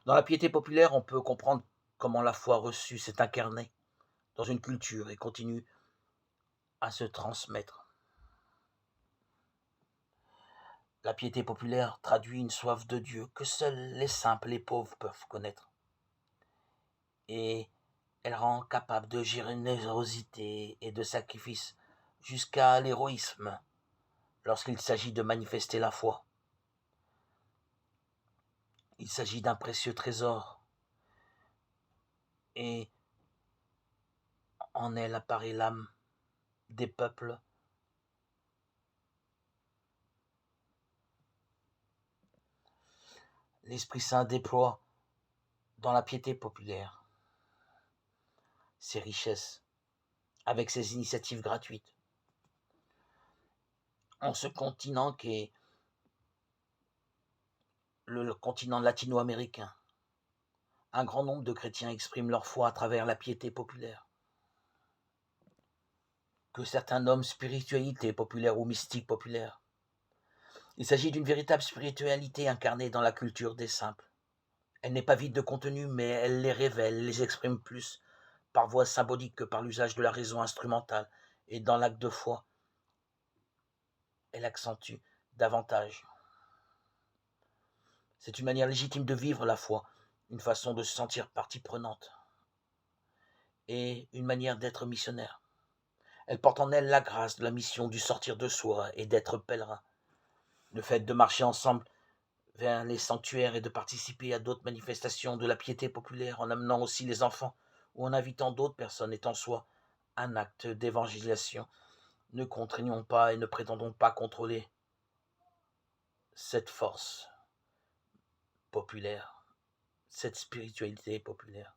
Dans la piété populaire, on peut comprendre comment la foi reçue s'est incarnée dans une culture et continue à se transmettre. La piété populaire traduit une soif de Dieu que seuls les simples et pauvres peuvent connaître. Et elle rend capable de générosité et de sacrifice jusqu'à l'héroïsme lorsqu'il s'agit de manifester la foi. Il s'agit d'un précieux trésor et en elle apparaît l'âme des peuples. L'Esprit Saint déploie dans la piété populaire ses richesses avec ses initiatives gratuites. En ce continent qui est le continent latino-américain, un grand nombre de chrétiens expriment leur foi à travers la piété populaire, que certains nomment spiritualité populaire ou mystique populaire. Il s'agit d'une véritable spiritualité incarnée dans la culture des simples. Elle n'est pas vide de contenu, mais elle les révèle, les exprime plus par voie symbolique que par l'usage de la raison instrumentale. Et dans l'acte de foi, elle accentue davantage. C'est une manière légitime de vivre la foi, une façon de se sentir partie prenante et une manière d'être missionnaire. Elle porte en elle la grâce de la mission du sortir de soi et d'être pèlerin. Le fait de marcher ensemble vers les sanctuaires et de participer à d'autres manifestations de la piété populaire en amenant aussi les enfants ou en invitant d'autres personnes est en soi un acte d'évangélisation. Ne contraignons pas et ne prétendons pas contrôler cette force populaire, cette spiritualité populaire.